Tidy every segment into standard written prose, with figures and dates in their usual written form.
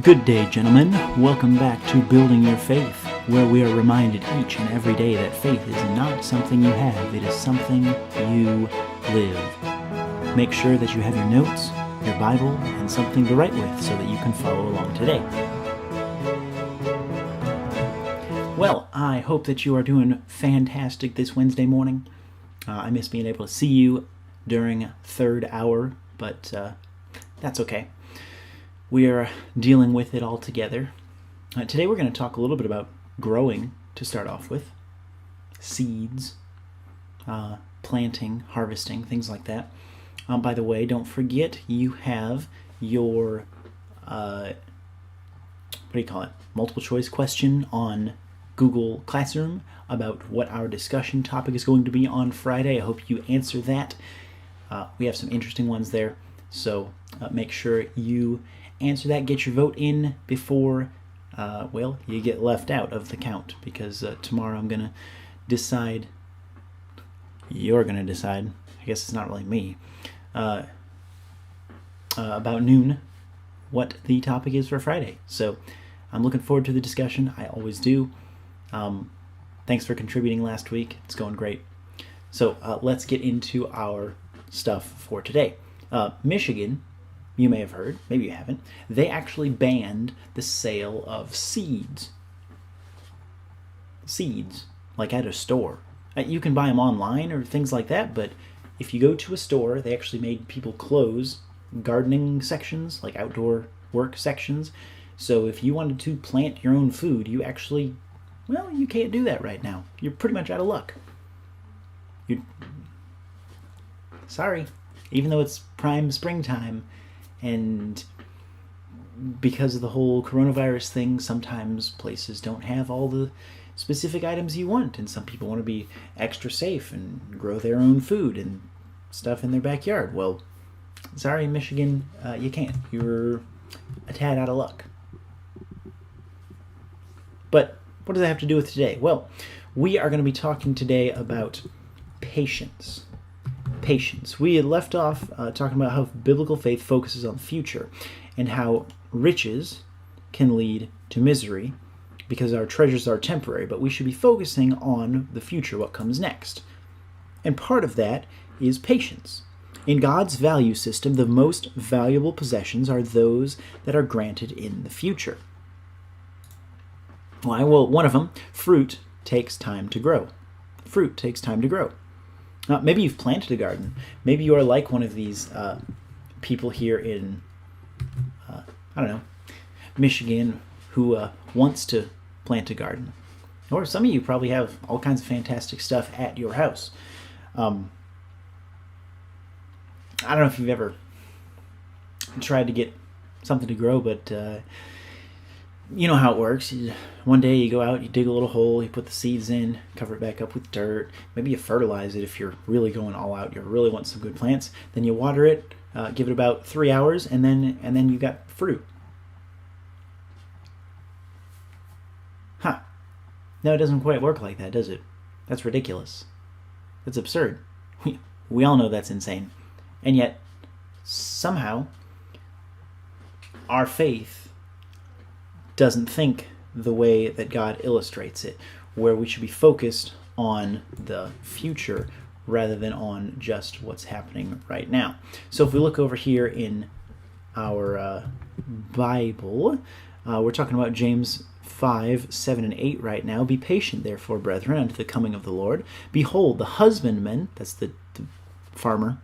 Good day, gentlemen. Welcome back to Building Your Faith, where we are reminded each and every day that faith is not something you have, it is something you live. Make sure that you have your notes, your Bible, and something to write with so that you can follow along today. Well, I hope that you are doing fantastic this Wednesday morning. I miss being able to see you during third hour, but that's okay. We are dealing with it all together. Today we're going to talk a little bit about growing to start off with. Seeds, planting, harvesting, things like that. By the way, don't forget you have your, multiple choice question on Google Classroom about what our discussion topic is going to be on Friday. I hope you answer that. We have some interesting ones there, so make sure you answer that, get your vote in before, you get left out of the count, because tomorrow I'm going to decide, you're going to decide, I guess it's not really me, about noon, what the topic is for Friday. So I'm looking forward to the discussion. I always do. Thanks for contributing last week. It's going great. So let's get into our stuff for today. Michigan, you may have heard, maybe you haven't, they actually banned the sale of seeds. Seeds, like at a store. You can buy them online or things like that, but if you go to a store, they actually made people close gardening sections, like outdoor work sections. So if you wanted to plant your own food, you actually, you can't do that right now. You're pretty much out of luck. Sorry. Even though it's prime springtime, and because of the whole coronavirus thing, sometimes places don't have all the specific items you want, and some people want to be extra safe and grow their own food and stuff in their backyard. Well, sorry, Michigan, you can't. You're a tad out of luck. But what does that have to do with today? Well, we are going to be talking today about patience. Patience. We had left off talking about how biblical faith focuses on the future and how riches can lead to misery because our treasures are temporary, but we should be focusing on the future, what comes next. And part of that is patience. In God's value system, the most valuable possessions are those that are granted in the future. Why? Well, one of them, fruit, takes time to grow. Fruit takes time to grow. Maybe you've planted a garden. Maybe you are like one of these people here in, Michigan who wants to plant a garden. Or some of you probably have all kinds of fantastic stuff at your house. I don't know if you've ever tried to get something to grow, but you know how it works. One day you go out, you dig a little hole, you put the seeds in, cover it back up with dirt. Maybe you fertilize it if you're really going all out. You really want some good plants. Then you water it, give it about 3 hours, and then you got fruit. No, it doesn't quite work like that, does it? That's ridiculous. That's absurd. We all know that's insane. And yet, somehow, our faith doesn't think the way that God illustrates it, where we should be focused on the future rather than on just what's happening right now. So if we look over here in our Bible, we're talking about James 5, 7, and 8 right now. Be patient, therefore, brethren, unto the coming of the Lord. Behold, the husbandman, that's the farmer,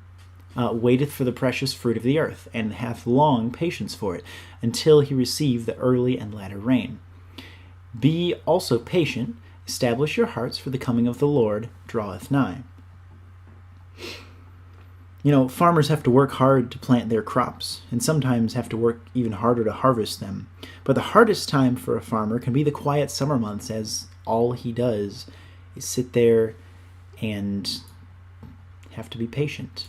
waiteth for the precious fruit of the earth, and hath long patience for it, until he receive the early and latter rain. Be also patient, establish your hearts, for the coming of the Lord draweth nigh. Farmers have to work hard to plant their crops, and sometimes have to work even harder to harvest them. But the hardest time for a farmer can be the quiet summer months, as all he does is sit there and have to be patient.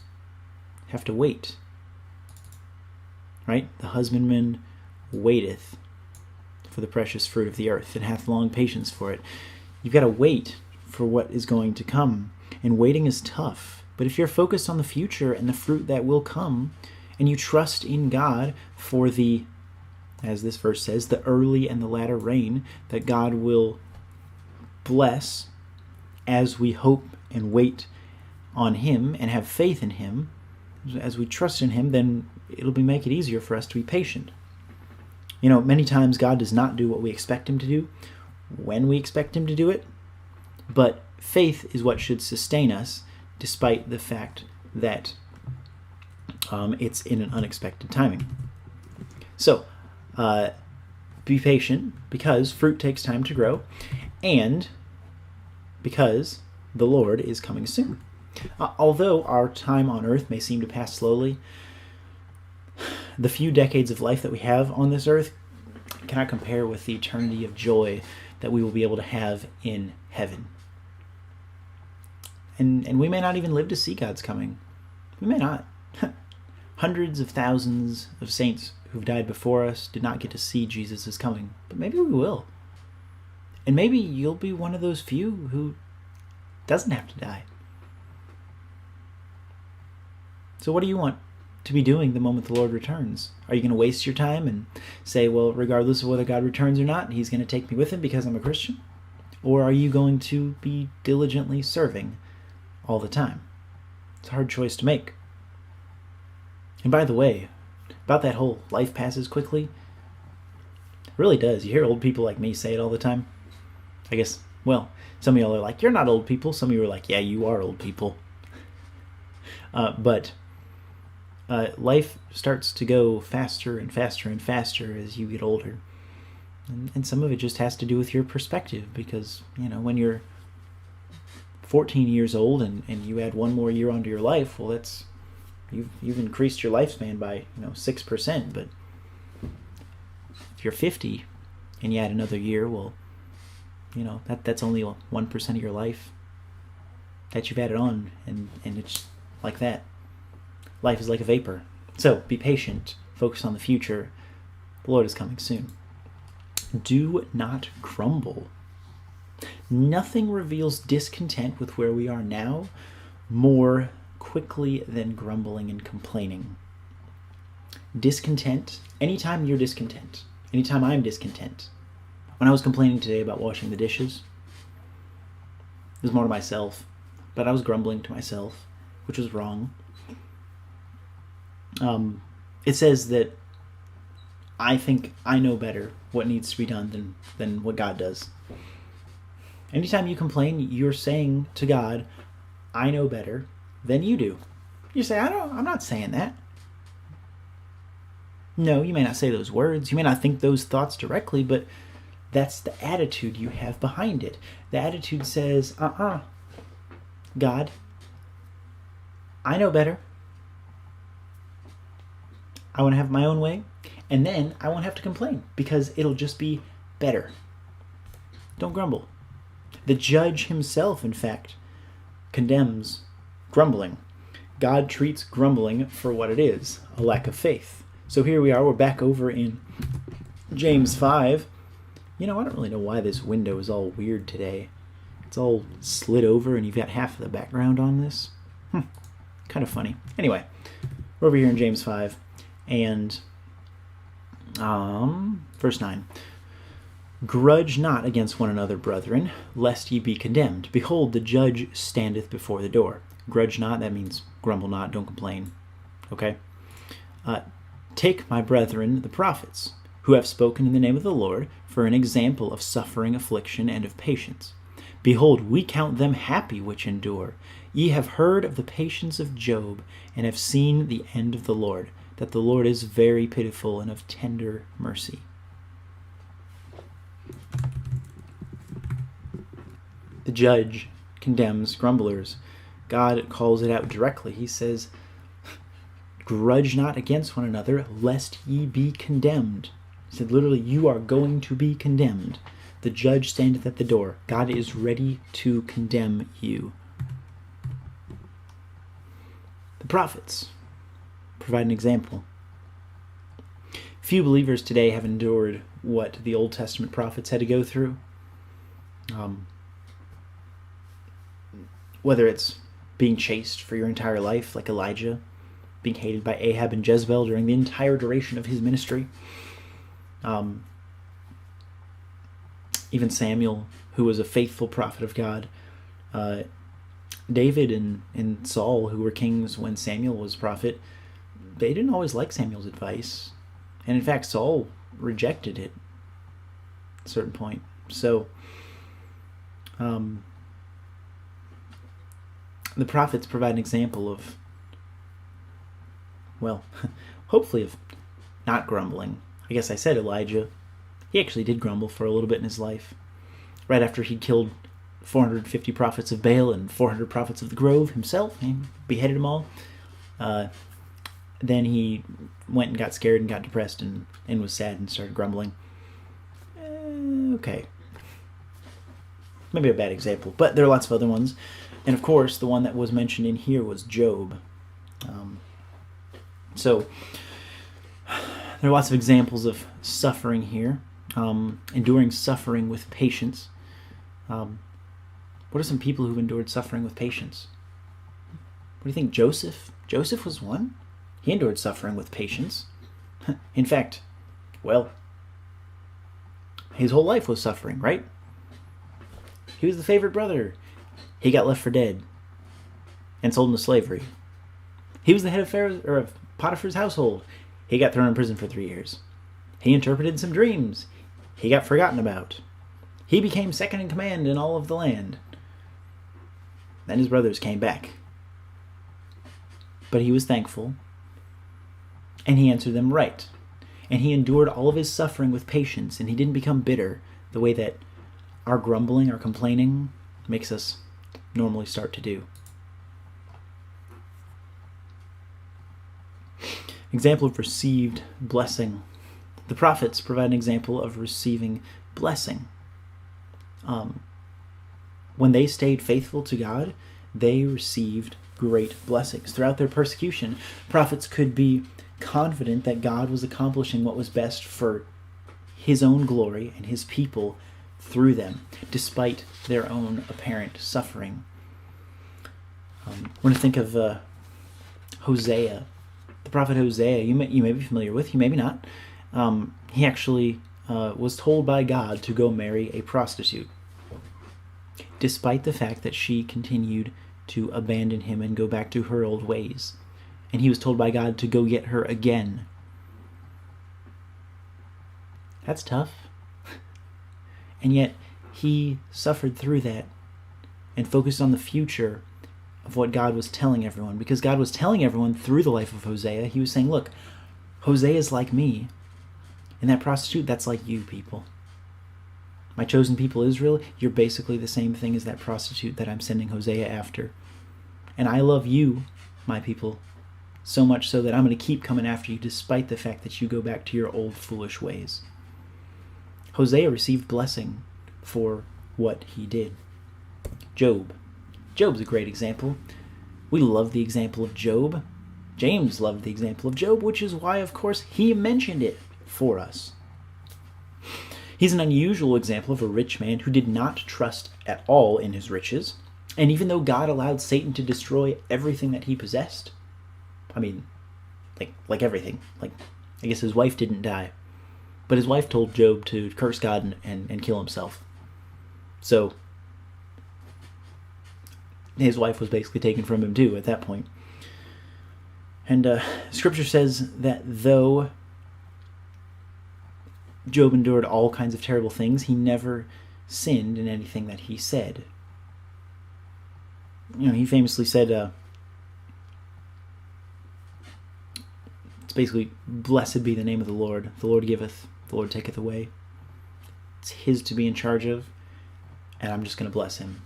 Have to wait. Right? The husbandman waiteth for the precious fruit of the earth, and hath long patience for it. You've got to wait for what is going to come. And waiting is tough. But if you're focused on the future and the fruit that will come, and you trust in God for the as this verse says, the early and the latter rain that God will bless as we hope and wait on Him and have faith in Him. As we trust in Him, then it'll make it easier for us to be patient. Many times God does not do what we expect Him to do when we expect Him to do it, but faith is what should sustain us despite the fact that it's in an unexpected timing. So, be patient, because fruit takes time to grow, and because the Lord is coming soon. Although our time on earth may seem to pass slowly, the few decades of life that we have on this earth cannot compare with the eternity of joy that we will be able to have in heaven. And we may not even live to see God's coming. We may not. Hundreds of thousands of saints who've died before us did not get to see Jesus' coming, but maybe we will. And maybe you'll be one of those few who doesn't have to die. So what do you want to be doing the moment the Lord returns? Are you going to waste your time and say, well, regardless of whether God returns or not, He's going to take me with Him because I'm a Christian? Or are you going to be diligently serving all the time? It's a hard choice to make. And by the way, about that whole life passes quickly, it really does. You hear old people like me say it all the time. I guess, well, some of y'all are like, you're not old people. Some of you are like, yeah, you are old people. But life starts to go faster and faster and faster as you get older. And some of it just has to do with your perspective, because, when you're 14 years old and you add one more year onto your life, well, that's you've increased your lifespan by 6%. But if you're 50 and you add another year, well, that's only 1% of your life that you've added on, and it's like that. Life is like a vapor. So be patient, focus on the future. The Lord is coming soon. Do not grumble. Nothing reveals discontent with where we are now more quickly than grumbling and complaining. Discontent, anytime you're discontent, anytime I'm discontent. When I was complaining today about washing the dishes, it was more to myself, but I was grumbling to myself, which was wrong. It says that I think I know better what needs to be done than what God does. Anytime you complain, you're saying to God, I know better than you do. You say, I'm not saying that. No, you may not say those words. You may not think those thoughts directly, but that's the attitude you have behind it. The attitude says, God, I know better. I want to have my own way, and then I won't have to complain, because it'll just be better. Don't grumble. The judge himself, in fact, condemns grumbling. God treats grumbling for what it is, a lack of faith. So here we are, we're back over in James 5. I don't really know why this window is all weird today. It's all slid over and you've got half of the background on this. Kind of funny. Anyway, we're over here in James 5. And verse 9. Grudge not against one another, brethren, lest ye be condemned. Behold, the judge standeth before the door. Grudge not, that means grumble not, don't complain. Okay? Take, my brethren, the prophets, who have spoken in the name of the Lord, for an example of suffering, affliction, and of patience. Behold, we count them happy which endure. Ye have heard of the patience of Job, and have seen the end of the Lord, that the Lord is very pitiful and of tender mercy. The judge condemns grumblers. God calls it out directly. He says, grudge not against one another, lest ye be condemned. He said, literally, you are going to be condemned. The judge standeth at the door. God is ready to condemn you. The prophets provide an example. Few believers today have endured what the Old Testament prophets had to go through. Whether it's being chased for your entire life, like Elijah, being hated by Ahab and Jezebel during the entire duration of his ministry, Even Samuel, who was a faithful prophet of God, David and Saul, who were kings when Samuel was prophet, they didn't always like Samuel's advice. And in fact, Saul rejected it at a certain point. So, the prophets provide an example of, well, hopefully of not grumbling. I guess I said Elijah. He actually did grumble for a little bit in his life. Right after he killed 450 prophets of Baal and 400 prophets of the Grove himself, he beheaded them all. Then he went and got scared and got depressed and was sad and started grumbling. Okay. Maybe a bad example, but there are lots of other ones. And of course, the one that was mentioned in here was Job. So, there are lots of examples of suffering here. Enduring suffering with patience. What are some people who've endured suffering with patience? What do you think, Joseph? Joseph was one. He endured suffering with patience. In fact, well, his whole life was suffering, right? He was the favorite brother. He got left for dead and sold into slavery. He was the head of Potiphar's household. He got thrown in prison for 3 years. He interpreted some dreams. He got forgotten about. He became second in command in all of the land. Then his brothers came back. But he was thankful, and he answered them right. And he endured all of his suffering with patience, and he didn't become bitter the way that our grumbling, our complaining, makes us normally start to do. Example of received blessing. The prophets provide an example of receiving blessing. When they stayed faithful to God, they received great blessings. Throughout their persecution, prophets could be confident that God was accomplishing what was best for his own glory and his people through them, despite their own apparent suffering. I want to think of Hosea. The prophet Hosea, you may be familiar with, you maybe not. He actually was told by God to go marry a prostitute, despite the fact that she continued to abandon him and go back to her old ways. And he was told by God to go get her again. That's tough. And yet, he suffered through that and focused on the future of what God was telling everyone. Because God was telling everyone through the life of Hosea, he was saying, look, Hosea is like me. And that prostitute, that's like you people. My chosen people Israel, you're basically the same thing as that prostitute that I'm sending Hosea after. And I love you, my people, so much so that I'm going to keep coming after you despite the fact that you go back to your old foolish ways. Hosea received blessing for what he did. Job. Job's a great example. We love the example of Job. James loved the example of Job, which is why, of course, he mentioned it for us. He's an unusual example of a rich man who did not trust at all in his riches. And even though God allowed Satan to destroy everything that he possessed, I mean, like everything. Like, I guess his wife didn't die. But his wife told Job to curse God and kill himself. So, his wife was basically taken from him too at that point. And Scripture says that though Job endured all kinds of terrible things, he never sinned in anything that he said. You know, he famously said, it's basically, blessed be the name of the Lord giveth, the Lord taketh away. It's his to be in charge of, and I'm just going to bless him.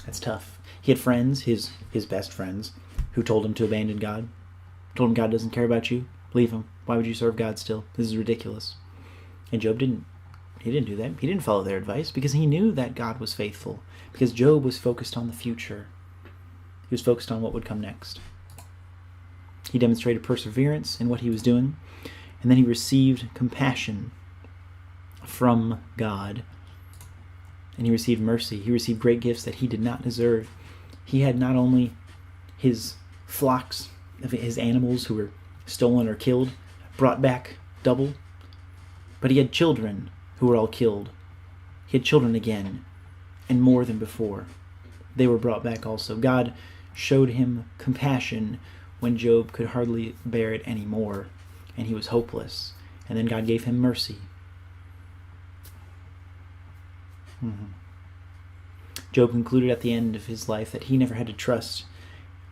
That's tough. He had friends, his best friends, who told him to abandon God. Told him God doesn't care about you. Leave him. Why would you serve God still? This is ridiculous. And Job didn't do that. He didn't follow their advice because he knew that God was faithful. Because Job was focused on the future. He was focused on what would come next. He demonstrated perseverance in what he was doing. And then he received compassion from God. And he received mercy. He received great gifts that he did not deserve. He had not only his flocks, his animals who were stolen or killed, brought back double. But he had children who were all killed. He had children again, and more than before. They were brought back also. God showed him compassion when Job could hardly bear it any more, and he was hopeless. And then God gave him mercy. Job concluded at the end of his life that he never had to trust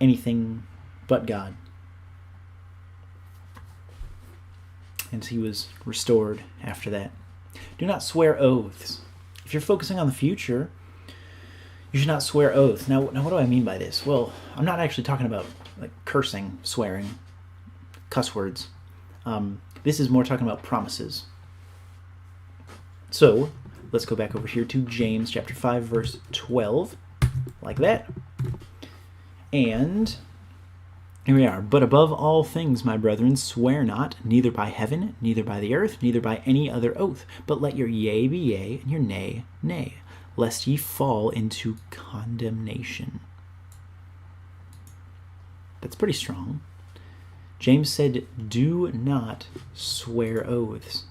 anything but God. And he was restored after that. Do not swear oaths. If you're focusing on the future, you should not swear oaths. Now what do I mean by this? Well, I'm not actually talking about like cursing, swearing, cuss words. This is more talking about promises. So, let's go back over here to James chapter 5, verse 12, like that. And here we are. But above all things, my brethren, swear not, neither by heaven, neither by the earth, neither by any other oath, but let your yea be yea, and your nay, nay, lest ye fall into condemnation. That's pretty strong. James said, do not swear oaths.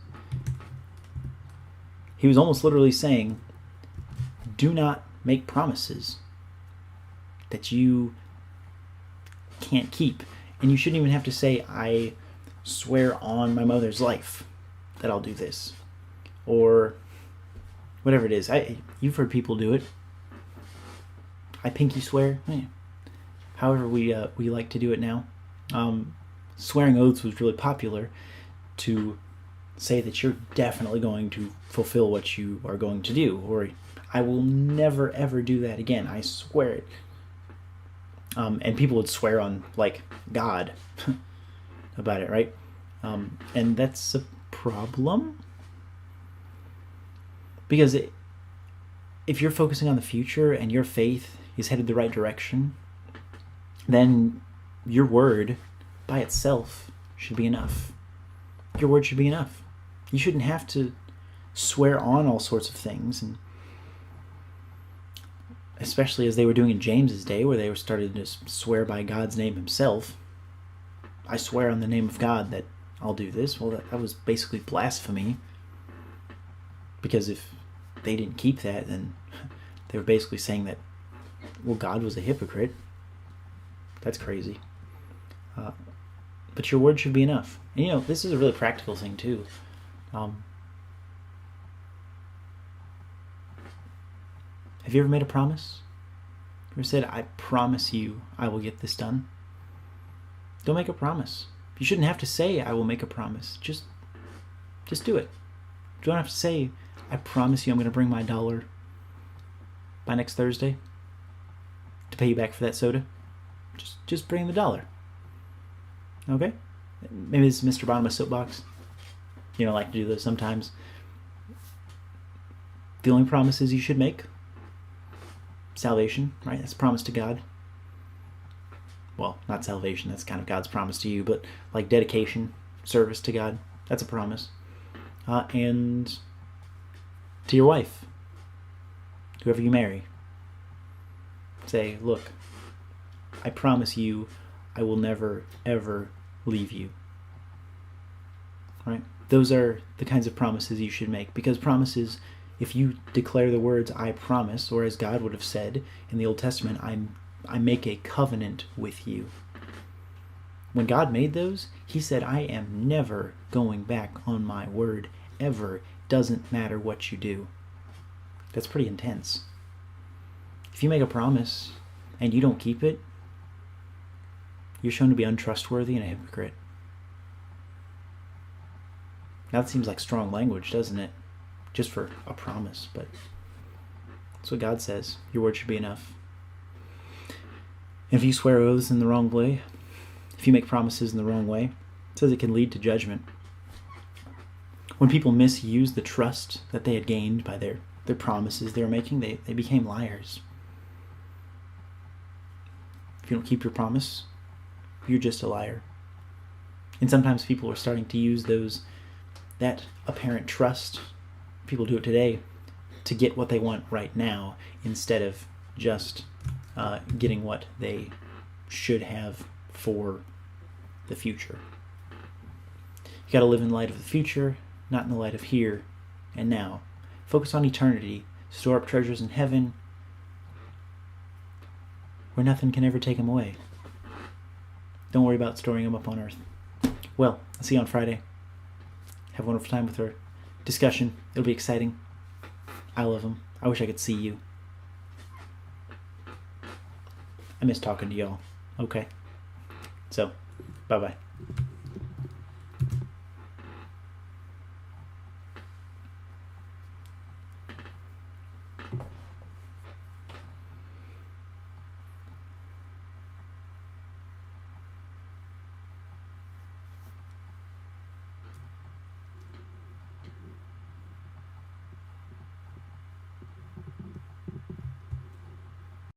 He was almost literally saying, do not make promises that you can't keep. And you shouldn't even have to say, I swear on my mother's life that I'll do this. Or whatever it is. You've heard people do it. I pinky swear. However we like to do it now. Swearing oaths was really popular to say that you're definitely going to fulfill what you are going to do, or I will never ever do that again, I swear it. And people would swear on like God about it, right? And that's a problem, because if you're focusing on the future and your faith is headed the right direction, then your word by itself should be enough. Your word should be enough. You shouldn't have to swear on all sorts of things, and especially as they were doing in James's day, where they were starting to swear by God's name himself. I swear on the name of God that I'll do this. Well, that was basically blasphemy, because if they didn't keep that, then they were basically saying that, well, God was a hypocrite. That's crazy. But your word should be enough. And this is a really practical thing too. Have you ever made a promise? You ever said, I promise you I will get this done? Don't make a promise. You shouldn't have to say, I will make a promise. Just do it. You don't have to say, I promise you I'm going to bring my $1 by next Thursday to pay you back for that soda. Just bring the $1. Okay? Maybe this is Mr. Bottomless Soapbox. I like to do this sometimes. The only promises you should make: salvation, right? That's a promise to God. Well, not salvation, that's kind of God's promise to you, but like dedication, service to God, that's a promise. And to your wife, whoever you marry, say, look, I promise you I will never, ever leave you. Right? Those are the kinds of promises you should make, because promises, if you declare the words, I promise, or as God would have said in the Old Testament, I make a covenant with you. When God made those, he said, I am never going back on my word, ever. Doesn't matter what you do. That's pretty intense. If you make a promise and you don't keep it, you're shown to be untrustworthy and a hypocrite. Now that seems like strong language, doesn't it? Just for a promise, but that's what God says. Your word should be enough. And if you swear oaths in the wrong way, if you make promises in the wrong way, it says it can lead to judgment. When people misuse the trust that they had gained by their promises they were making, they became liars. If you don't keep your promise, you're just a liar. And sometimes people are starting to use that apparent trust, people do it today, to get what they want right now instead of just getting what they should have for the future. You got to live in light of the future, not in the light of here and now. Focus on eternity. Store up treasures in heaven where nothing can ever take them away. Don't worry about storing them up on earth. Well, I'll see you on Friday. Have a wonderful time with our discussion. It'll be exciting. I love them. I wish I could see you. I miss talking to y'all. Okay. So, bye-bye.